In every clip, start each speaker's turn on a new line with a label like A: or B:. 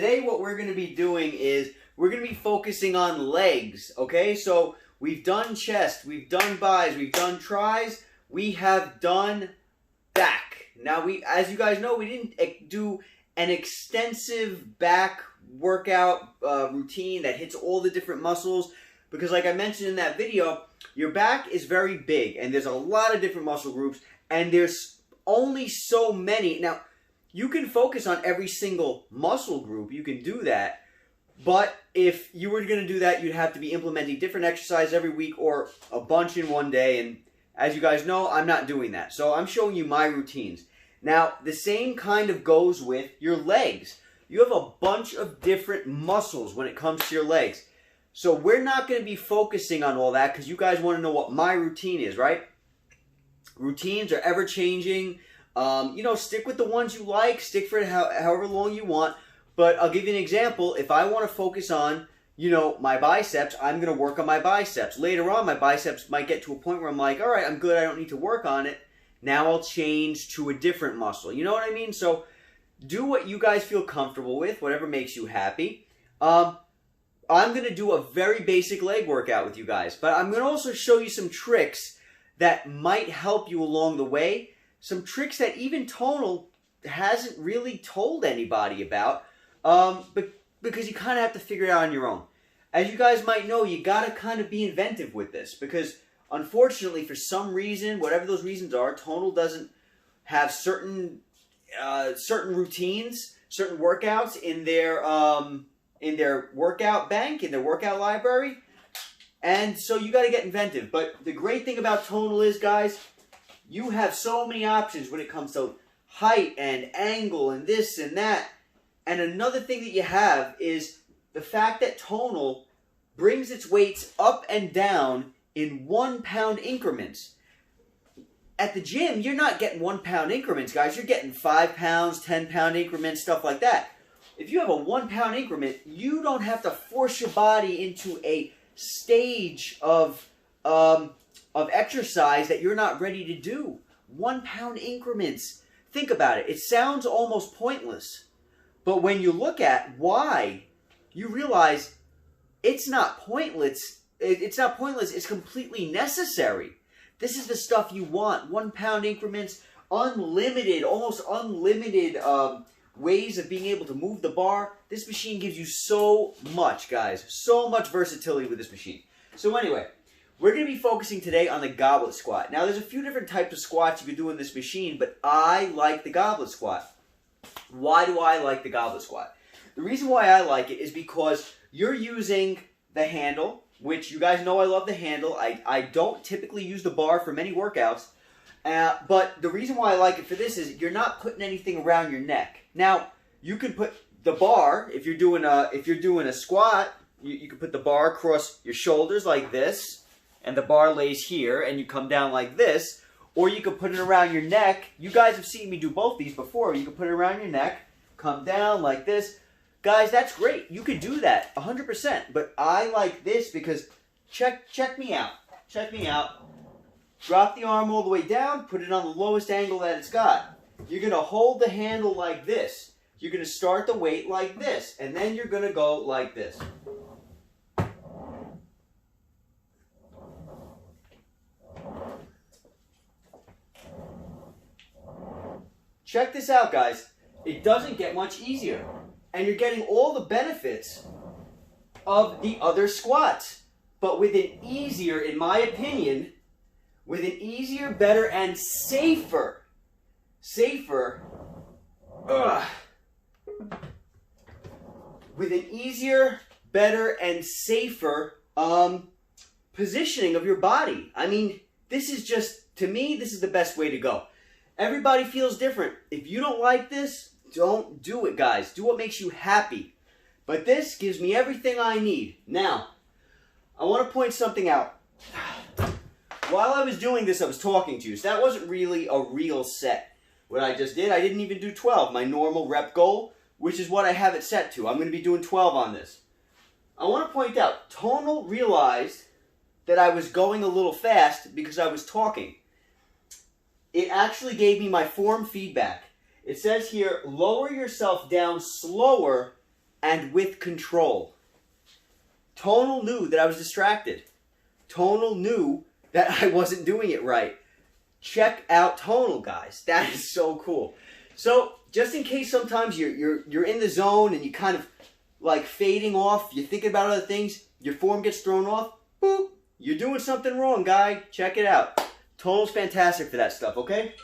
A: today what we're going to be doing is we're going to be focusing on legs, okay? So we've done chest, we've done bis, we've done tris, we have done back. Now, as you guys know, we didn't do an extensive back workout routine that hits all the different muscles because, like I mentioned in that video, your back is very big and there's a lot of different muscle groups and there's only so many. Now, you can focus on every single muscle group. You can do that. But if you were going to do that, you'd have to be implementing different exercises every week or a bunch in one day. And as you guys know, I'm not doing that. So I'm showing you my routines. Now, the same kind of goes with your legs. You have a bunch of different muscles when it comes to your legs. So we're not going to be focusing on all that because you guys want to know what my routine is, right? Routines are ever changing. You know, stick with the ones you like. Stick for it however long you want. But I'll give you an example. If I want to focus on, you know, my biceps, I'm going to work on my biceps. Later on, my biceps might get to a point where I'm like, all right, I'm good. I don't need to work on it. Now I'll change to a different muscle. You know what I mean? So do what you guys feel comfortable with, whatever makes you happy. I'm going to do a very basic leg workout with you guys. But I'm going to also show you some tricks that might help you along the way. Some tricks that even Tonal hasn't really told anybody about. But because you kind of have to figure it out on your own. As you guys might know, you got to kind of be inventive with this. Because unfortunately, for some reason, whatever those reasons are, Tonal doesn't have certain routines, certain workouts in their workout bank, in their workout library. And so you got to get inventive. But the great thing about Tonal is, guys, you have so many options when it comes to height and angle and this and that. And another thing that you have is the fact that Tonal brings its weights up and down in 1 pound increments. At the gym, you're not getting 1 pound increments, guys. You're getting 5 pounds, 10 pound increments, stuff like that. If you have a 1 pound increment, you don't have to force your body into a stage of exercise that you're not ready to do. 1 pound increments. Think about it. It sounds almost pointless. But when you look at why, you realize it's not pointless. It's not pointless. It's completely necessary. This is the stuff you want. 1 pound increments, unlimited, almost unlimited ways of being able to move the bar. This machine gives you so much, guys. So much versatility with this machine. So anyway, we're going to be focusing today on the goblet squat. Now, there's a few different types of squats you can do in this machine, but I like the goblet squat. Why do I like the goblet squat? The reason why I like it is because you're using the handle, which you guys know I love the handle. I don't typically use the bar for many workouts, but the reason why I like it for this is you're not putting anything around your neck. Now, you can put the bar, if you're doing a squat, you can put the bar across your shoulders like this, and the bar lays here, and you come down like this, or you can put it around your neck. You guys have seen me do both these before. You can put it around your neck, come down like this. Guys, that's great. You could do that 100%. But I like this because check me out. Check me out. Drop the arm all the way down. Put it on the lowest angle that it's got. You're going to hold the handle like this. You're going to start the weight like this. And then you're going to go like this. Check this out, guys. It doesn't get much easier. And you're getting all the benefits of the other squats. But with an easier, in my opinion, with an easier, better, and safer, with an easier, better, and safer positioning of your body. I mean, this is just, to me, this is the best way to go. Everybody feels different. If you don't like this, don't do it, guys. Do what makes you happy. But this gives me everything I need. Now, I want to point something out. While I was doing this, I was talking to you. So that wasn't really a real set. What I just did, I didn't even do 12. My normal rep goal, which is what I have it set to. I'm going to be doing 12 on this. I want to point out, Tonal realized that I was going a little fast because I was talking. It actually gave me my form feedback. It says here, lower yourself down slower and with control. Tonal knew that I was distracted. Tonal knew that I wasn't doing it right. Check out Tonal, guys. That is so cool. So, just in case sometimes you're in the zone and you kind of like fading off, you're thinking about other things, your form gets thrown off, boop, you're doing something wrong, guy. Check it out. Tonal's fantastic for that stuff, okay?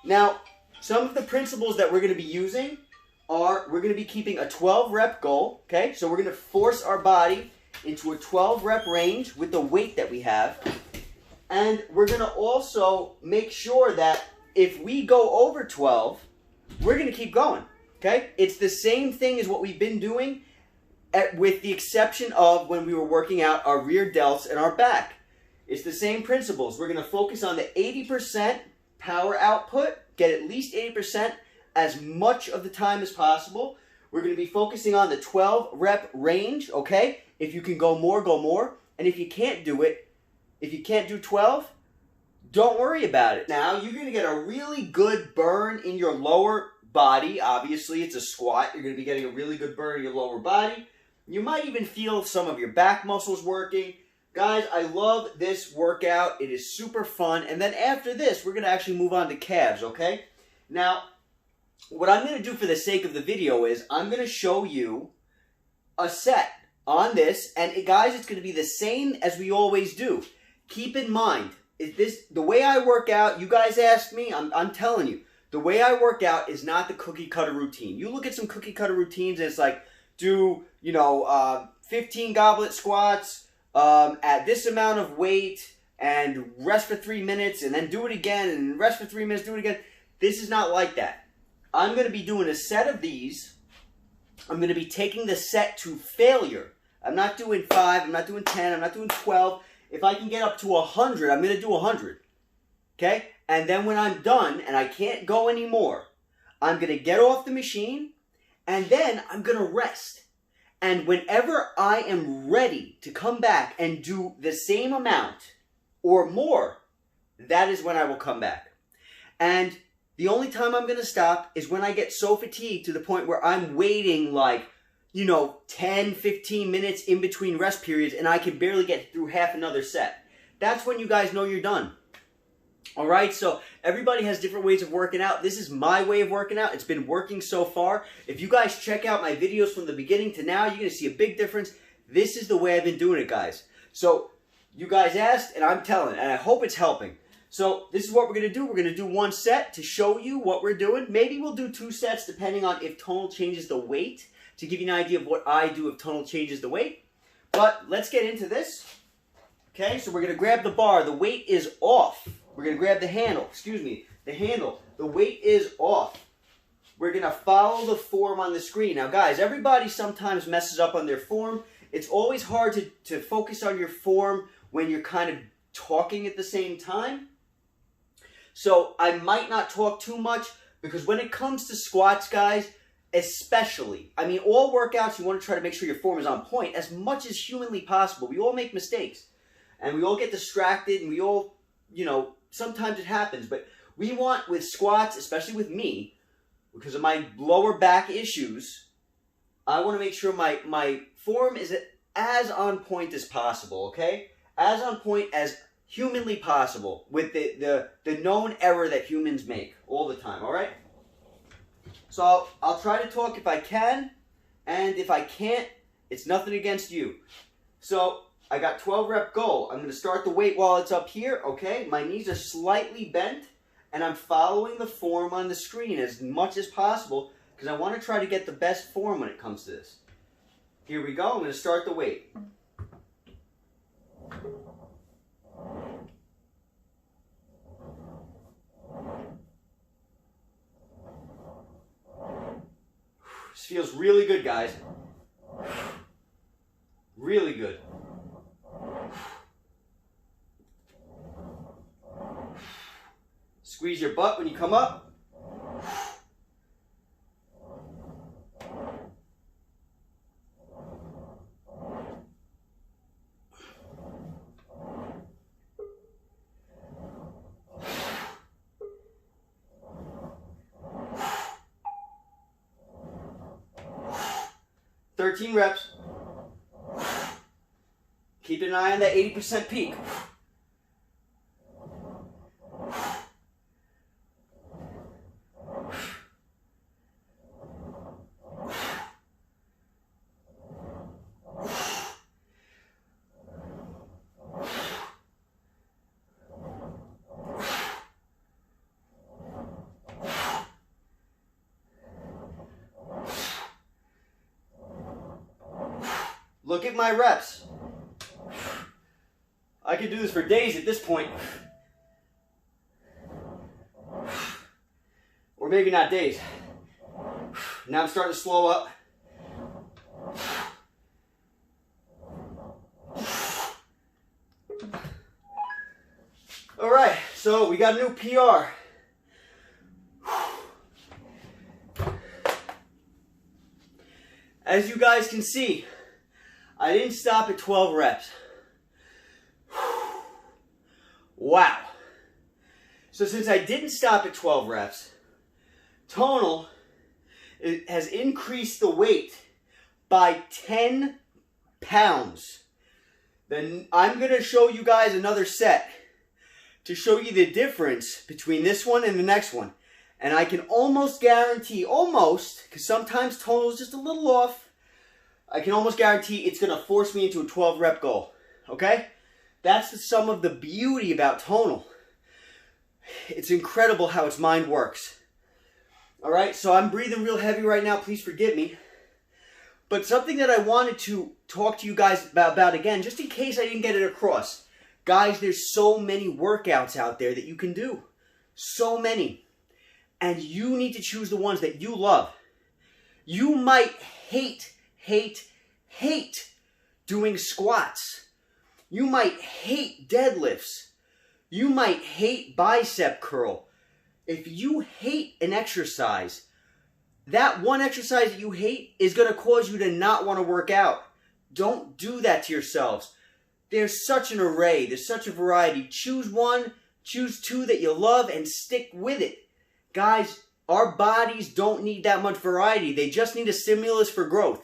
A: Now, some of the principles that we're going to be using are, we're going to be keeping a 12 rep goal, okay? So we're going to force our body into a 12 rep range with the weight that we have. And we're going to also make sure that if we go over 12, we're going to keep going, okay? It's the same thing as what we've been doing, with the exception of when we were working out our rear delts and our back. It's the same principles. We're going to focus on the 80% power output, get at least 80% as much of the time as possible. We're going to be focusing on the 12 rep range, okay? If you can go more, go more. And if you can't do it, if you can't do 12, don't worry about it. Now, you're going to get a really good burn in your lower body. Obviously, it's a squat. You're going to be getting a really good burn in your lower body. You might even feel some of your back muscles working. Guys, I love this workout. It is super fun. And then after this, we're going to actually move on to calves, okay? Now, what I'm going to do for the sake of the video is I'm going to show you a set on this. And guys, it's going to be the same as we always do. Keep in mind, the way I work out, you guys asked me, I'm telling you, the way I work out is not the cookie cutter routine. You look at some cookie cutter routines and it's like, do, 15 goblet squats at this amount of weight and rest for 3 minutes and then do it again and rest for 3 minutes, do it again. This is not like that. I'm going to be doing a set of these. I'm going to be taking the set to failure. I'm not doing 5, I'm not doing 10, I'm not doing 12. If I can get up to 100, I'm going to do 100. Okay? And then when I'm done and I can't go anymore, I'm going to get off the machine and then I'm going to rest. And whenever I am ready to come back and do the same amount or more, that is when I will come back. And the only time I'm going to stop is when I get so fatigued to the point where I'm waiting like, 10, 15 minutes in between rest periods and I can barely get through half another set. That's when you guys know you're done. Alright, so everybody has different ways of working out. This is my way of working out. It's been working so far. If you guys check out my videos from the beginning to now, you're going to see a big difference. This is the way I've been doing it, guys. So, you guys asked, and I'm telling, and I hope it's helping. So, this is what we're going to do. We're going to do one set to show you what we're doing. Maybe we'll do 2 sets depending on if Tonal changes the weight, to give you an idea of what I do if Tonal changes the weight. But let's get into this. Okay, so we're going to grab the bar. The weight is off. We're going to grab the handle. The handle. The weight is off. We're going to follow the form on the screen. Now, guys, everybody sometimes messes up on their form. It's always hard to focus on your form when you're kind of talking at the same time. So I might not talk too much because when it comes to squats, guys, especially, I mean, all workouts, you want to try to make sure your form is on point as much as humanly possible. We all make mistakes. And we all get distracted, and we all, sometimes it happens. But we want, with squats, especially with me, because of my lower back issues, I want to make sure my form is as on point as possible, okay? As on point as humanly possible with the known error that humans make all the time, all right? So I'll try to talk if I can, and if I can't, it's nothing against you. So I got 12 rep goal. I'm going to start the weight while it's up here, okay? My knees are slightly bent, and I'm following the form on the screen as much as possible because I want to try to get the best form when it comes to this. Here we go. I'm going to start the weight. This feels really good, guys. Really good. Squeeze your butt when you come up. 13 reps. Keep an eye on that 80% peak. Look at my reps. I could do this for days at this point. Or maybe not days. Now I'm starting to slow up. All right, so we got a new PR. As you guys can see, I didn't stop at 12 reps. Wow. So since I didn't stop at 12 reps, Tonal has increased the weight by 10 pounds. Then I'm going to show you guys another set to show you the difference between this one and the next one. And I can almost guarantee, because sometimes Tonal is just a little off, I can almost guarantee it's going to force me into a 12 rep goal. Okay? That's some of the beauty about Tonal. It's incredible how its mind works. Alright, so I'm breathing real heavy right now. Please forgive me. But something that I wanted to talk to you guys about again, just in case I didn't get it across. Guys, there's so many workouts out there that you can do. So many. And you need to choose the ones that you love. You might hate doing squats. You might hate deadlifts. You might hate bicep curl. If you hate an exercise, that one exercise that you hate is going to cause you to not want to work out. Don't do that to yourselves. There's such an array. There's such a variety. Choose one, choose two that you love, and stick with it. Guys, our bodies don't need that much variety. They just need a stimulus for growth.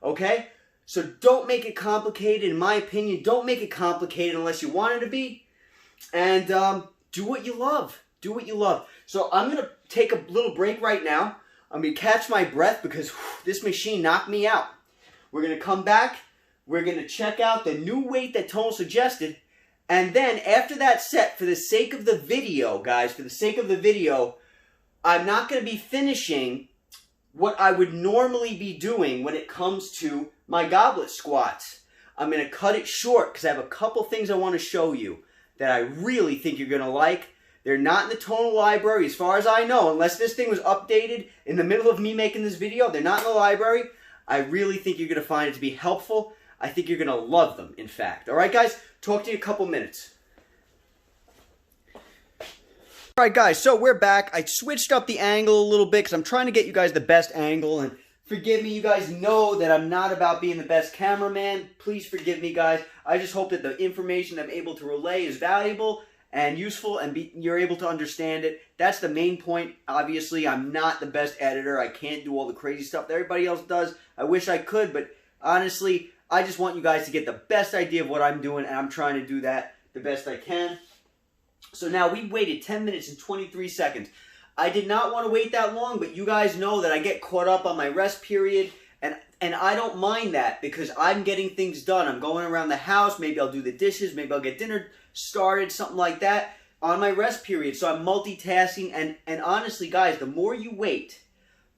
A: Okay? So don't make it complicated, in my opinion. Don't make it complicated unless you want it to be. And do what you love. Do what you love. So I'm going to take a little break right now. I'm going to catch my breath because this machine knocked me out. We're going to come back. We're going to check out the new weight that Tonal suggested. And then after that set, for the sake of the video, guys, for the sake of the video, I'm not going to be finishing what I would normally be doing when it comes to my goblet squats. I'm going to cut it short because I have a couple things I want to show you that I really think you're going to like. They're not in the Tonal library as far as I know, unless this thing was updated in the middle of me making this video. They're not in the library. I really think you're going to find it to be helpful. I think you're going to love them, in fact. All right, guys? Talk to you in a couple minutes. All right, guys, so we're back. I switched up the angle a little bit because I'm trying to get you guys the best angle. And forgive me, you guys know that I'm not about being the best cameraman. Please forgive me, guys. I just hope that the information I'm able to relay is valuable and useful and you're able to understand it. That's the main point. Obviously, I'm not the best editor. I can't do all the crazy stuff that everybody else does. I wish I could, but honestly, I just want you guys to get the best idea of what I'm doing, and I'm trying to do that the best I can. So now we waited 10 minutes and 23 seconds. I did not want to wait that long, but you guys know that I get caught up on my rest period, and I don't mind that because I'm getting things done. I'm going around the house. Maybe I'll do the dishes. Maybe I'll get dinner started, something like that, on my rest period. So I'm multitasking, and honestly, guys, the more you wait,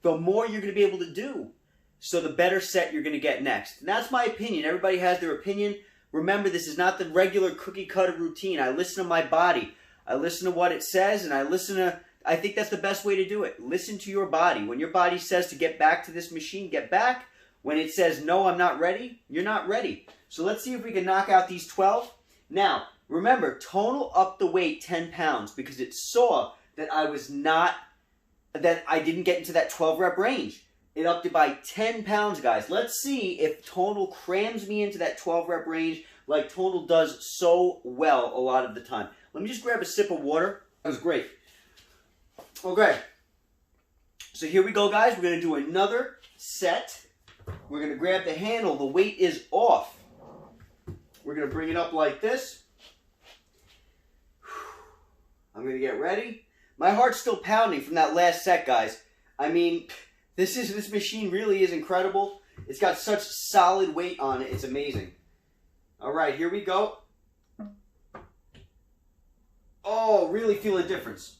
A: the more you're going to be able to do. So the better set you're going to get next. And that's my opinion. Everybody has their opinion. Remember, this is not the regular cookie-cutter routine. I listen to my body. I listen to what it says, and I think that's the best way to do it. Listen to your body. When your body says to get back to this machine, get back. When it says, no, I'm not ready, you're not ready. So let's see if we can knock out these 12. Now, remember, Tonal upped the weight 10 pounds because it saw that I didn't get into that 12 rep range. It upped it by 10 pounds, guys. Let's see if Tonal crams me into that 12 rep range like Tonal does so well a lot of the time. Let me just grab a sip of water. That was great. Okay. So here we go, guys. We're going to do another set We're going to grab the handle. The weight is off. We're going to bring it up like this. I'm going to get ready. My heart's still pounding from that last set, guys. I mean, this machine really is incredible. It's got such solid weight on it. It's amazing. All right, here we go. Oh, really feel a difference.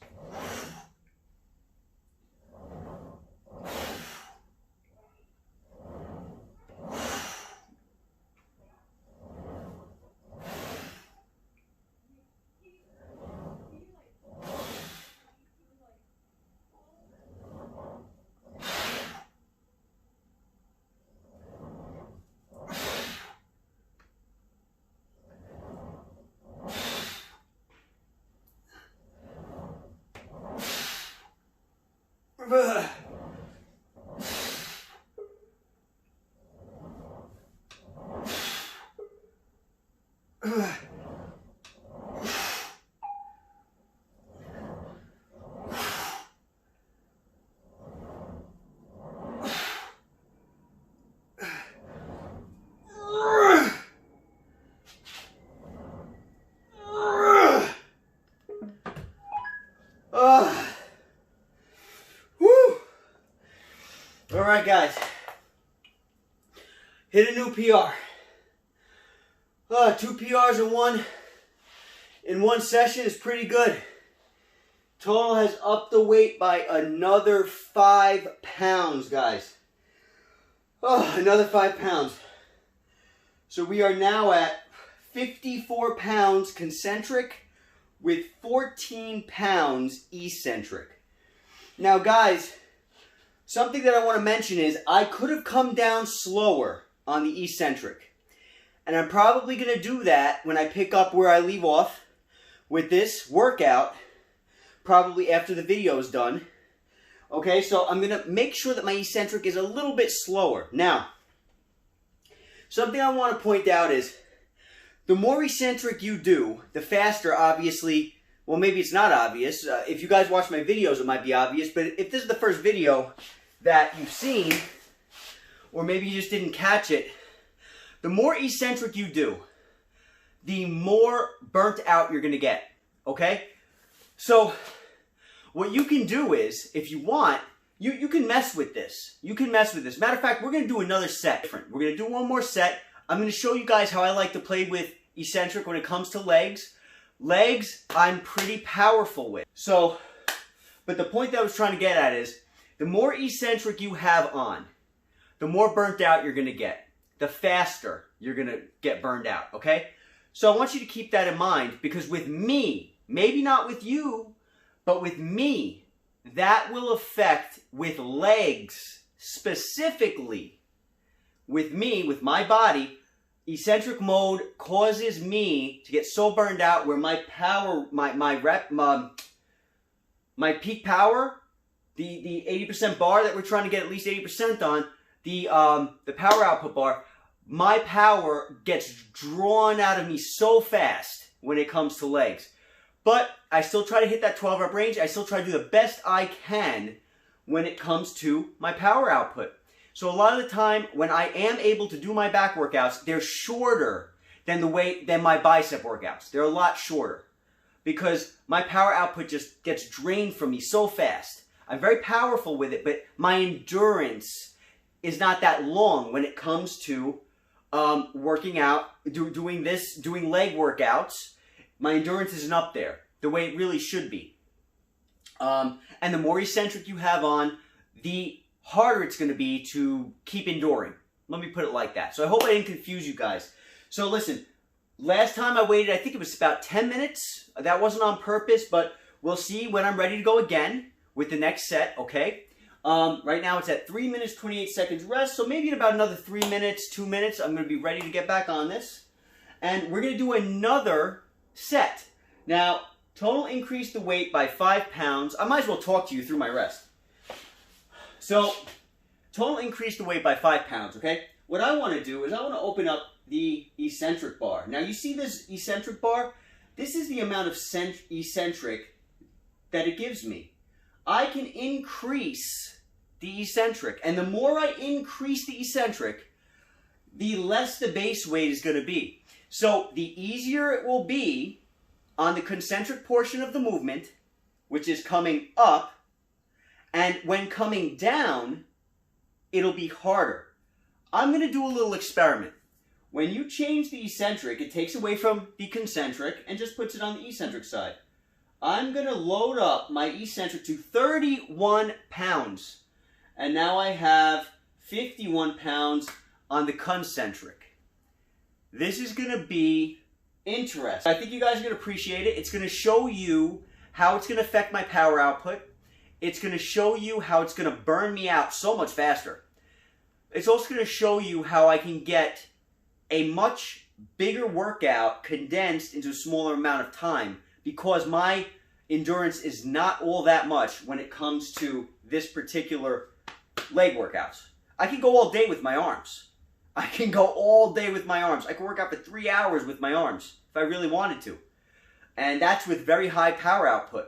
A: All right, guys. Hit a new PR. 2 PRs in one session is pretty good. Tonal has upped the weight by another 5 pounds, guys. Oh, another 5 pounds. So we are now at 54 pounds concentric with 14 pounds eccentric. Now, guys, something that I want to mention is I could have come down slower on the eccentric. And I'm probably going to do that when I pick up where I leave off with this workout, probably after the video is done. Okay, so I'm going to make sure that my eccentric is a little bit slower. Now, something I want to point out is the more eccentric you do, the faster, obviously, well, maybe it's not obvious. If you guys watch my videos, it might be obvious. But if this is the first video that you've seen, or maybe you just didn't catch it, the more eccentric you do, the more burnt out you're going to get, okay? So what you can do is, if you want, you can mess with this. You can mess with this. Matter of fact, we're going to do another set. We're going to do one more set. I'm going to show you guys how I like to play with eccentric when it comes to legs. Legs, I'm pretty powerful with. So, but the point that I was trying to get at is, the more eccentric you have on, the more burnt out you're going to get. The faster you're going to get burned out, okay? So I want you to keep that in mind, because with me, maybe not with you, but with me, that will affect with legs specifically. With me, with my body, eccentric mode causes me to get so burned out where my power, my peak power, the 80% bar that we're trying to get at least 80% on, the power output bar, my power gets drawn out of me so fast when it comes to legs. But I still try to hit that 12 rep range. I still try to do the best I can when it comes to my power output. So a lot of the time when I am able to do my back workouts, they're shorter than my bicep workouts. They're a lot shorter because my power output just gets drained from me so fast. I'm very powerful with it, but my endurance is not that long when it comes to working out, doing leg workouts. My endurance isn't up there the way it really should be. And the more eccentric you have on, the harder it's going to be to keep enduring. Let me put it like that. So I hope I didn't confuse you guys. So listen, last time I waited, I think it was about 10 minutes. That wasn't on purpose, but we'll see when I'm ready to go again with the next set, okay? Right now it's at 3 minutes, 28 seconds rest. So maybe in about another 3 minutes, 2 minutes, I'm going to be ready to get back on this. And we're going to do another set. Now, Tonal increased the weight by 5 pounds. I might as well talk to you through my rest. So, Tonal increased the weight by 5 pounds, okay? What I want to do is I want to open up the eccentric bar. Now, you see this eccentric bar? This is the amount of eccentric that it gives me. I can increase the eccentric. And the more I increase the eccentric, the less the base weight is going to be. So the easier it will be on the concentric portion of the movement, which is coming up, and when coming down, it'll be harder. I'm going to do a little experiment. When you change the eccentric, it takes away from the concentric and just puts it on the eccentric side. I'm going to load up my eccentric to 31 pounds. And now I have 51 pounds on the concentric. This is going to be interesting. I think you guys are going to appreciate it. It's going to show you how it's going to affect my power output. It's going to show you how it's going to burn me out so much faster. It's also going to show you how I can get a much bigger workout condensed into a smaller amount of time, because my endurance is not all that much when it comes to this particular leg workouts. I can go all day with my arms. I can go all day with my arms. I can work out for 3 hours with my arms if I really wanted to. And that's with very high power output.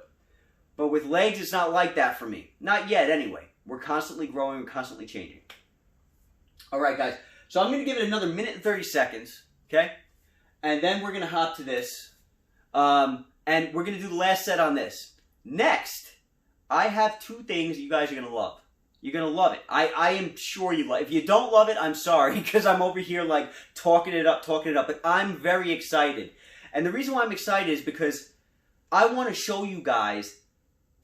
A: But with legs, it's not like that for me. Not yet, anyway. We're constantly growing, we're constantly changing. All right, guys. So I'm going to give it another minute and 30 seconds, okay? And then we're going to hop to this. And we're going to do the last set on this. Next, I have 2 things you guys are going to love. You're going to love it. I am sure you love it. If you don't love it, I'm sorry, because I'm over here like talking it up. But I'm very excited. And the reason why I'm excited is because I want to show you guys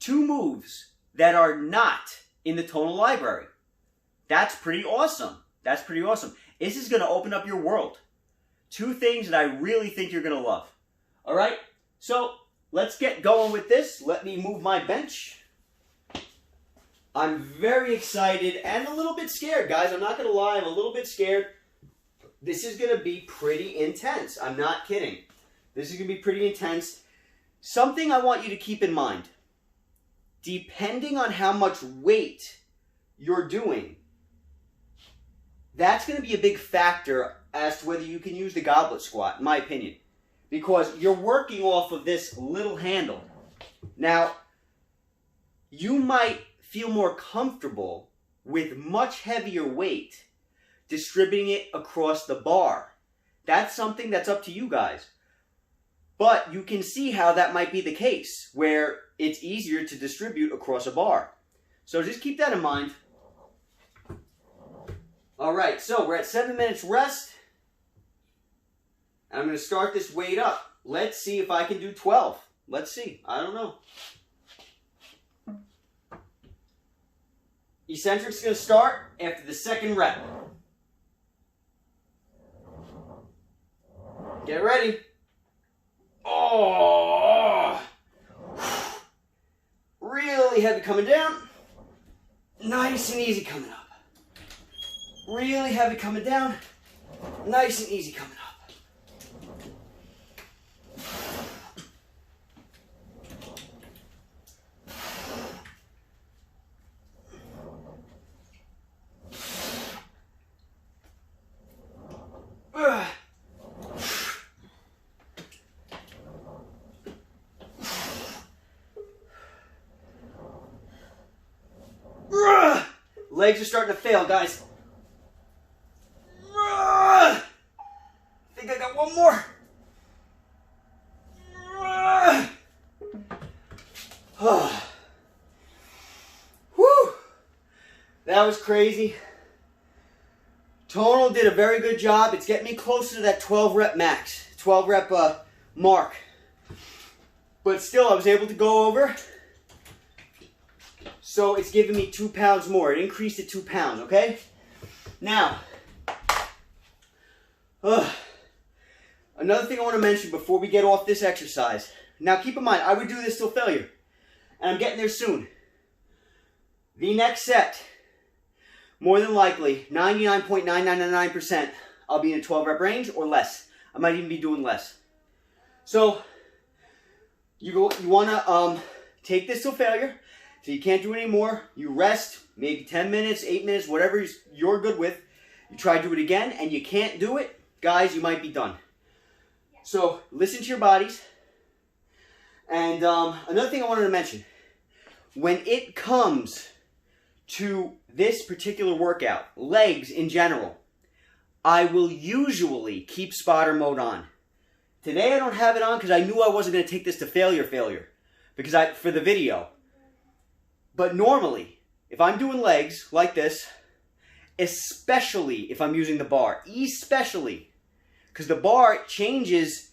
A: 2 moves that are not in the Tonal library. That's pretty awesome. That's pretty awesome. This is going to open up your world. 2 things that I really think you're going to love. All right? So let's get going with this. Let me move my bench. I'm very excited and a little bit scared, guys. I'm not going to lie. I'm a little bit scared. This is going to be pretty intense. I'm not kidding. This is going to be pretty intense. Something I want you to keep in mind. Depending on how much weight you're doing, that's going to be a big factor as to whether you can use the goblet squat, in my opinion. Because you're working off of this little handle. Now, you might feel more comfortable with much heavier weight distributing it across the bar. That's something that's up to you guys. But you can see how that might be the case, where it's easier to distribute across a bar. So just keep that in mind. Alright, so we're at 7 minutes rest. And I'm going to start this weight up. Let's see if I can do 12. Let's see. I don't know. Eccentric's going to start after the 2nd rep. Get ready. Oh! Really heavy coming down. Nice and easy coming up. Really heavy coming down. Nice and easy coming up. Legs are starting to fail, guys. I think I got one more. Whew. That was crazy. Tonal did a very good job. It's getting me closer to that 12 rep max, 12 rep mark. But still, I was able to go over. So it's giving me 2 pounds more. It increased it 2 pounds, okay? Now, another thing I want to mention before we get off this exercise. Now keep in mind, I would do this till failure. And I'm getting there soon. The next set, more than likely, 99.9999%, I'll be in a 12 rep range or less. I might even be doing less. So, you want to take this till failure. So you can't do it anymore. You rest, maybe 10 minutes, 8 minutes, whatever you're good with. You try to do it again, and you can't do it, guys, you might be done. So listen to your bodies. And another thing I wanted to mention. When it comes to this particular workout, legs in general, I will usually keep spotter mode on. Today I don't have it on because I knew I wasn't going to take this to failure because for the video. But normally, if I'm doing legs like this, especially if I'm using the bar, especially, because the bar changes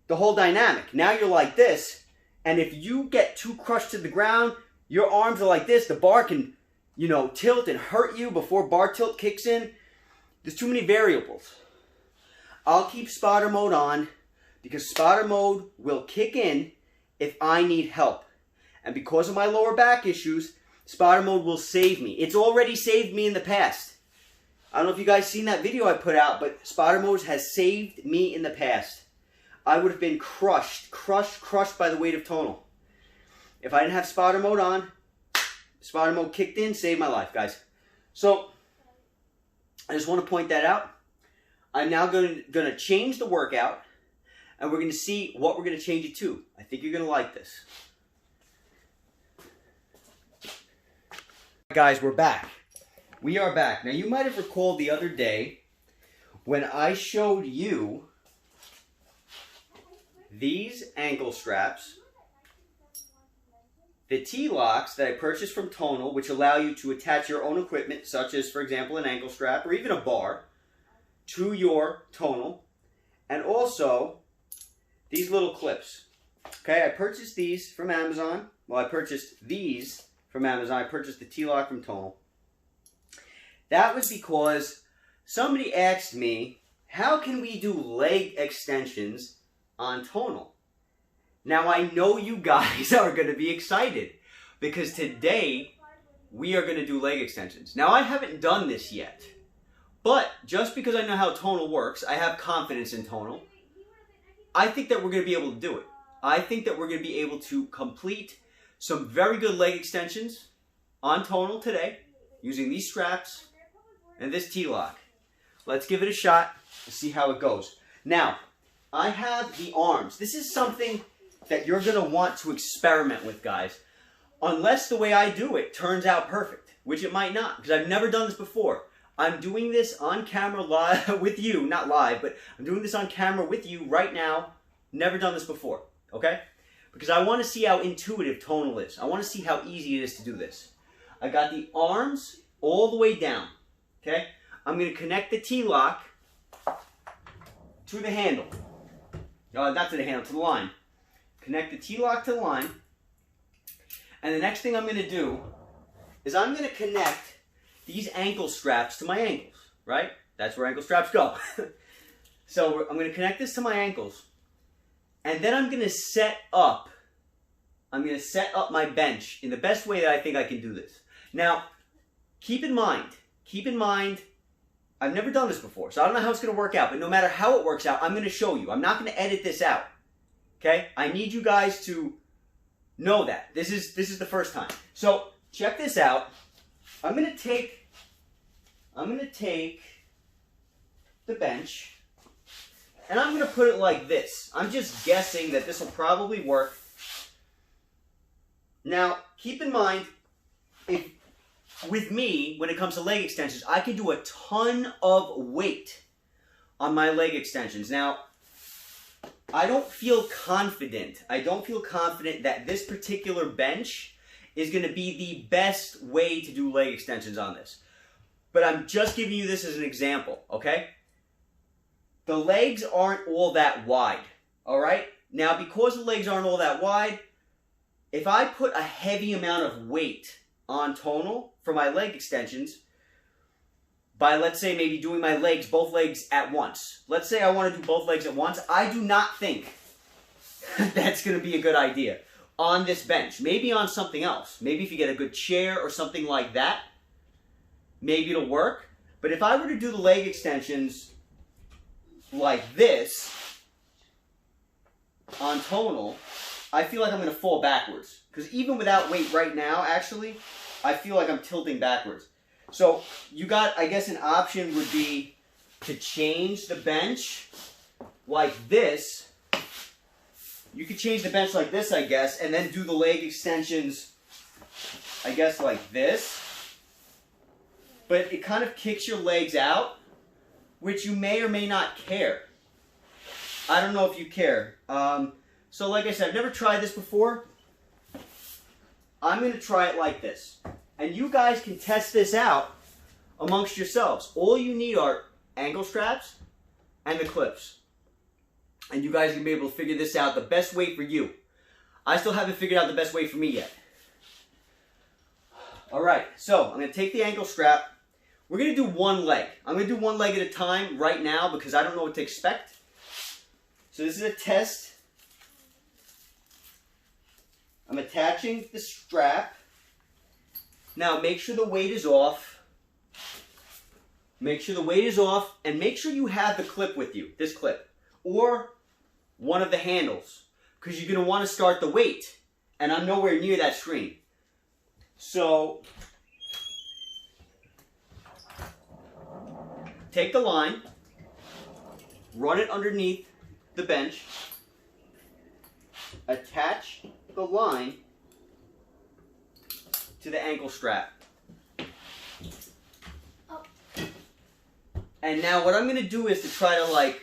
A: the whole dynamic. Now you're like this, and if you get too crushed to the ground, your arms are like this, the bar can, you know, tilt and hurt you before bar tilt kicks in. There's too many variables. I'll keep spotter mode on because spotter mode will kick in if I need help. And because of my lower back issues, spotter mode will save me. It's already saved me in the past. I don't know if you guys seen that video I put out, but spotter mode has saved me in the past. I would have been crushed by the weight of tonal. If I didn't have spotter mode on, spotter mode kicked in, saved my life, guys. So, I just want to point that out. I'm now going to change the workout, and we're going to see what we're going to change it to. I think you're going to like this. Guys, we're back. We are back. Now, you might have recalled the other day when I showed you these ankle straps, the T-locks that I purchased from Tonal, which allow you to attach your own equipment, such as, for example, an ankle strap or even a bar, to your Tonal, and also these little clips. Okay, I purchased these from Amazon. Well, I purchased these from Amazon. I purchased the T-lock from Tonal. That was because somebody asked me, how can we do leg extensions on Tonal? Now, I know you guys are going to be excited because today we are going to do leg extensions. Now, I haven't done this yet, but just because I know how Tonal works, I have confidence in Tonal. I think that we're going to be able to do it. I think that we're going to be able to complete some very good leg extensions on Tonal today using these straps and this T-lock. Let's give it a shot and see how it goes. Now, I have the arms. This is something that you're going to want to experiment with, guys. Unless the way I do it turns out perfect, which it might not, because I've never done this before. I'm doing this on camera live with you, not live, but I'm doing this on camera with you right now. Never done this before, okay? Because I want to see how intuitive Tonal is. I want to see how easy it is to do this. I got the arms all the way down, okay? I'm going to connect the T-lock to the handle. Not to the handle, to the line. Connect the T-lock to the line. And the next thing I'm going to do is I'm going to connect these ankle straps to my ankles, right? That's where ankle straps go. So I'm going to connect this to my ankles. And then I'm going to set up my bench in the best way that I think I can do this. Now, keep in mind, I've never done this before, so I don't know how it's going to work out, but no matter how it works out, I'm going to show you. I'm not going to edit this out. Okay? I need you guys to know that. This is the first time. So, check this out. I'm going to take the bench and I'm going to put it like this. I'm just guessing that this will probably work. Now, keep in mind, with me, when it comes to leg extensions, I can do a ton of weight on my leg extensions. Now, I don't feel confident. I don't feel confident that this particular bench is going to be the best way to do leg extensions on this. But I'm just giving you this as an example, okay? The legs aren't all that wide, all right? Now, because the legs aren't all that wide, if I put a heavy amount of weight on Tonal for my leg extensions, by, let's say, maybe doing my legs, both legs at once. Let's say I want to do both legs at once. I do not think that's going to be a good idea on this bench. Maybe on something else. Maybe if you get a good chair or something like that, maybe it'll work. But if I were to do the leg extensions like this on Tonal, I feel like I'm going to fall backwards. Because even without weight right now, actually, I feel like I'm tilting backwards. So you got, I guess an option would be to change the bench like this. You could change the bench like this, I guess, and then do the leg extensions, I guess, like this. but it kind of kicks your legs out, which you may or may not care. I don't know if you care. So like I said, I've never tried this before. I'm going to try it like this. And you guys can test this out amongst yourselves. All you need are ankle straps and the clips. And you guys can be able to figure this out the best way for you. I still haven't figured out the best way for me yet. Alright, so I'm going to take the ankle strap. We're going to do one leg. I'm going to do one leg at a time right now because I don't know what to expect. So this is a test. I'm attaching the strap. Now make sure the weight is off. Make sure the weight is off and make sure you have the clip with you, this clip. Or one of the handles because you're going to want to start the weight. And I'm nowhere near that screen. So take the line, run it underneath the bench, attach the line to the ankle strap. And now what I'm going to do is to try to like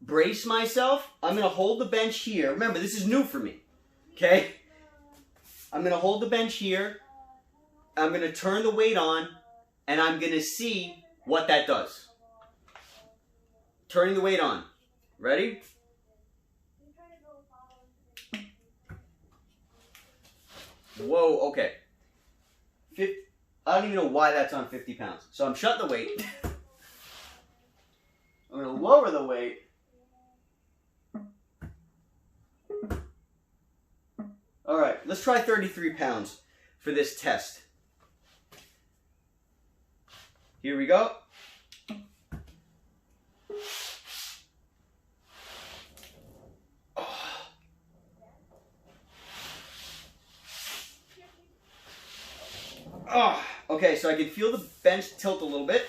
A: brace myself. I'm going to hold the bench here. Remember, this is new for me. Okay? I'm going to hold the bench here. I'm going to turn the weight on and I'm going to see what that does. Turning the weight on. Ready? Whoa, okay. I don't even know why that's on 50 pounds. So I'm shutting the weight. I'm going to lower the weight. Alright, let's try 33 pounds for this test. Here we go. Oh, okay, so I can feel the bench tilt a little bit.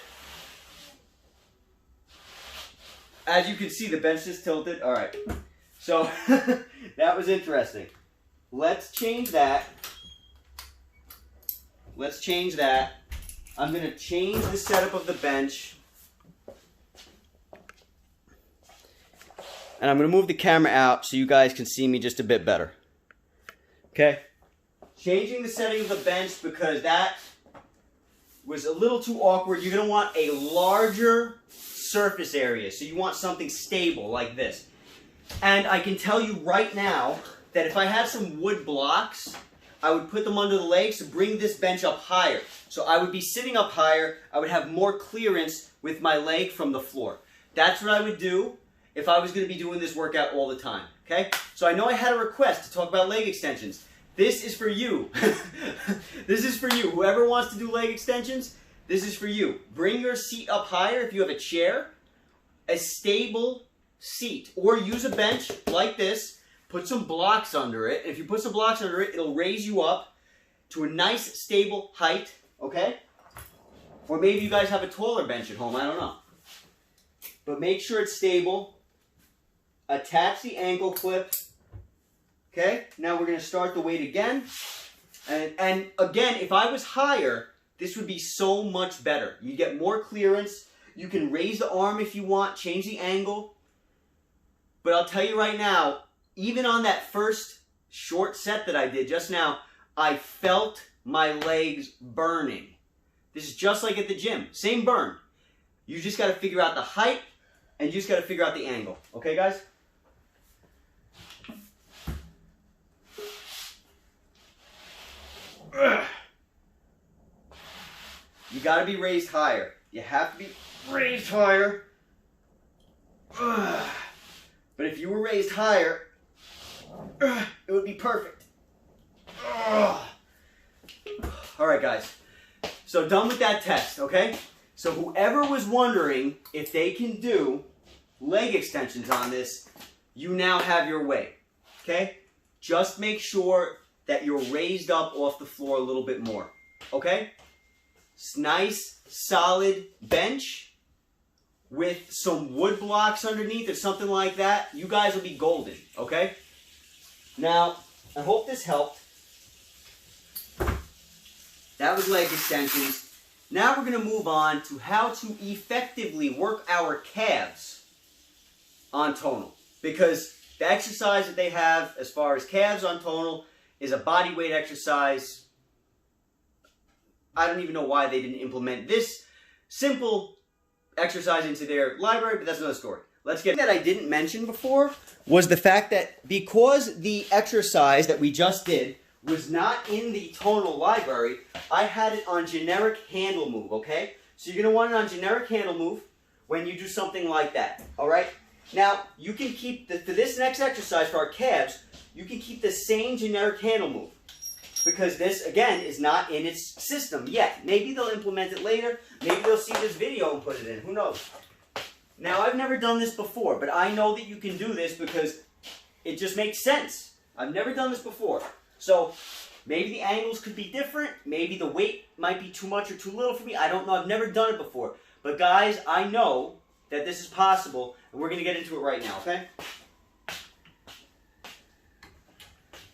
A: As you can see, the bench is tilted. All right, so that was interesting. Let's change that. Let's change that. I'm going to change the setup of the bench. And I'm going to move the camera out so you guys can see me just a bit better. Okay? Changing the setting of the bench because that was a little too awkward. You're going to want a larger surface area. So you want something stable like this. And I can tell you right now that if I had some wood blocks, I would put them under the legs to bring this bench up higher. So I would be sitting up higher. I would have more clearance with my leg from the floor. That's what I would do if I was going to be doing this workout all the time. Okay? So I know I had a request to talk about leg extensions. This is for you. This is for you. Whoever wants to do leg extensions, this is for you. Bring your seat up higher if you have a chair, a stable seat, or use a bench like this. Put some blocks under it. If you put some blocks under it, it'll raise you up to a nice, stable height, okay? Or maybe you guys have a taller bench at home, I don't know. But make sure it's stable. Attach the ankle clip. Okay, now we're going to start the weight again. And again, if I was higher, this would be so much better. You get more clearance. You can raise the arm if you want, change the angle. But I'll tell you right now, even on that first short set that I did just now, I felt my legs burning. This is just like at the gym. Same burn. You just got to figure out the height and you just got to figure out the angle. Okay, guys? You got to be raised higher. You have to be raised higher. But if you were raised higher, it would be perfect. Alright guys, so done with that test, okay? So whoever was wondering if they can do leg extensions on this, you now have your way, okay? Just make sure that you're raised up off the floor a little bit more, okay? Nice, solid bench with some wood blocks underneath or something like that. You guys will be golden, okay? Now, I hope this helped. That was leg extensions. Now we're going to move on to how to effectively work our calves on tonal. Because the exercise that they have as far as calves on tonal is a body weight exercise. I don't even know why they didn't implement this simple exercise into their library, but that's another story. Let's get that I didn't mention before was the fact that because the exercise that we just did was not in the tonal library, I had it on generic handle move, okay? So you're going to want it on generic handle move when you do something like that, all right? Now, you can keep, for this next exercise for our calves, you can keep the same generic handle move. Because this, again, is not in its system yet. Maybe they'll implement it later. Maybe they'll see this video and put it in. Who knows? Now, I've never done this before, but I know that you can do this because it just makes sense. I've never done this before. So, maybe the angles could be different. Maybe the weight might be too much or too little for me. I don't know. I've never done it before. But guys, I know that this is possible, and we're going to get into it right now, okay?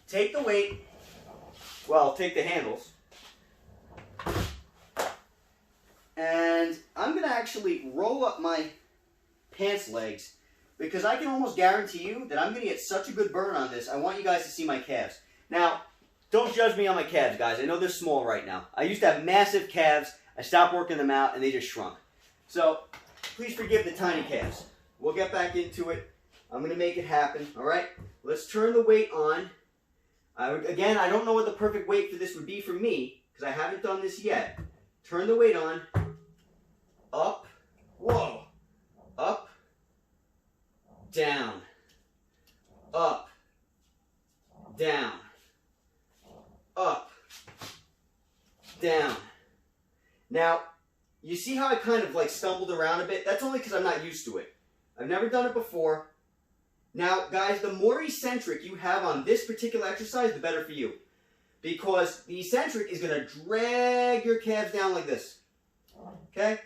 A: Take the weight. Well, take the handles. And I'm going to actually roll up my pants legs because I can almost guarantee you that I'm going to get such a good burn on this. I want you guys to see my calves. Now, don't judge me on my calves, guys. I know they're small right now. I used to have massive calves. I stopped working them out, and they just shrunk. So, please forgive the tiny calves. We'll get back into it. I'm going to make it happen, all right? Let's turn the weight on. Again, I don't know what the perfect weight for this would be for me, because I haven't done this yet. Turn the weight on. Up. Whoa. Up. Down. Up. Down. Up. Down. Now, you see how I kind of like stumbled around a bit? That's only because I'm not used to it. I've never done it before. Now, guys, the more eccentric you have on this particular exercise, the better for you. Because the eccentric is going to drag your calves down like this. Okay?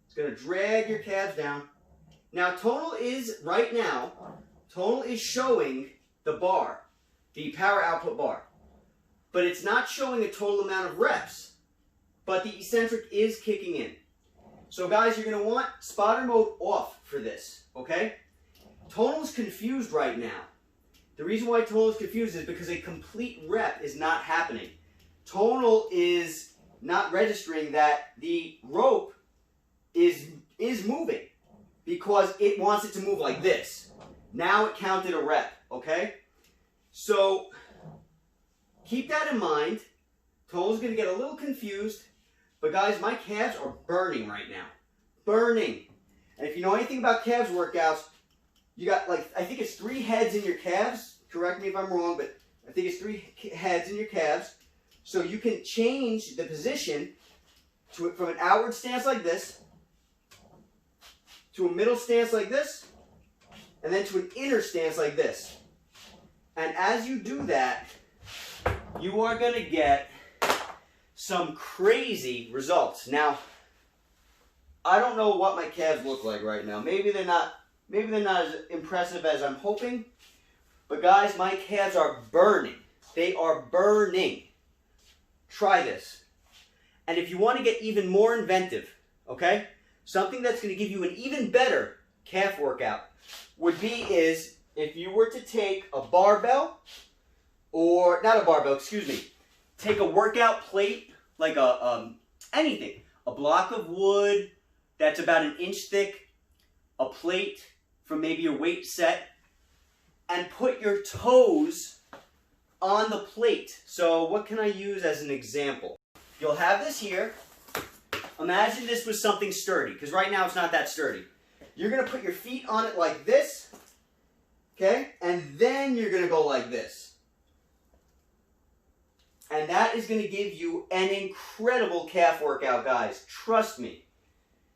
A: It's going to drag your calves down. Now, tonal is, right now, tonal is showing the bar, the power output bar. But it's not showing a total amount of reps. But the eccentric is kicking in. So, guys, you're going to want spotter mode off for this. Okay? Tonal is confused right now. The reason why tonal is confused is because a complete rep is not happening. Tonal is not registering that the rope is moving because it wants it to move like this. Now it counted a rep, okay? So keep that in mind. Tonal is going to get a little confused, but guys, my calves are burning right now. Burning. And if you know anything about calves workouts, you got, like, I think it's 3 heads in your calves. Correct me if I'm wrong, but I think it's 3 heads in your calves. So you can change the position to from an outward stance like this, to a middle stance like this, and then to an inner stance like this. And as you do that, you are going to get some crazy results. Now, I don't know what my calves look like right now. Maybe they're not as impressive as I'm hoping. But guys, my calves are burning. They are burning. Try this. And if you want to get even more inventive, okay, something that's going to give you an even better calf workout would be is if you were to take a barbell, or not a barbell, excuse me, take a workout plate, like anything, a block of wood that's about 1 inch thick, a plate from maybe your weight set, and put your toes on the plate. So what can I use as an example? You'll have this here. Imagine this was something sturdy, because right now it's not that sturdy. You're going to put your feet on it like this, okay? And then you're going to go like this. And that is going to give you an incredible calf workout, guys. Trust me.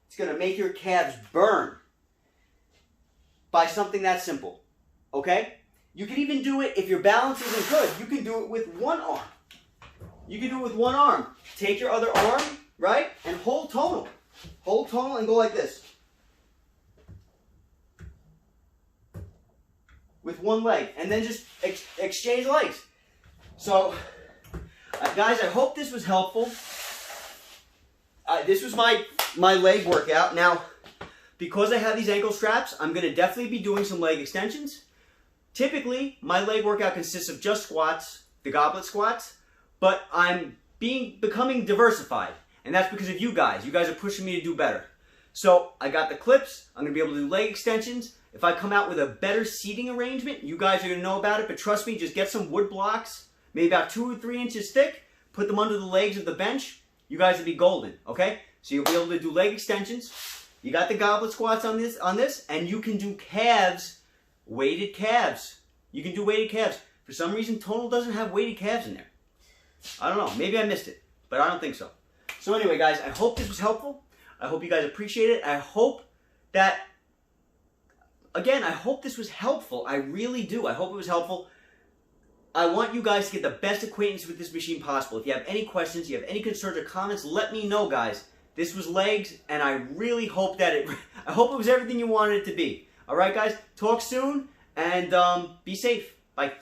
A: It's going to make your calves burn by something that simple, okay? You can even do it, if your balance isn't good, you can do it with one arm. You can do it with one arm. Take your other arm, right, and hold tonal. Hold tonal and go like this. With one leg. And then just exchange legs. So, guys, I hope this was helpful. this was my leg workout. Now, because I have these ankle straps, I'm going to definitely be doing some leg extensions. Typically, my leg workout consists of just squats, the goblet squats, but I'm becoming diversified. And that's because of you guys. You guys are pushing me to do better. So I got the clips. I'm going to be able to do leg extensions. If I come out with a better seating arrangement, you guys are going to know about it. But trust me, just get some wood blocks, maybe about 2 or 3 inches thick. Put them under the legs of the bench. You guys will be golden, okay? So you'll be able to do leg extensions. You got the goblet squats on this, and you can do calves, weighted calves. You can do weighted calves. For some reason, Tonal doesn't have weighted calves in there. I don't know. Maybe I missed it, but I don't think so. So anyway, guys, I hope this was helpful. I hope you guys appreciate it. I hope that, again, I hope this was helpful. I really do. I hope it was helpful. I want you guys to get the best acquaintance with this machine possible. If you have any questions, you have any concerns or comments, let me know, guys. This was legs, and I really hope that I hope it was everything you wanted it to be. All right, guys? Talk soon, and be safe. Bye.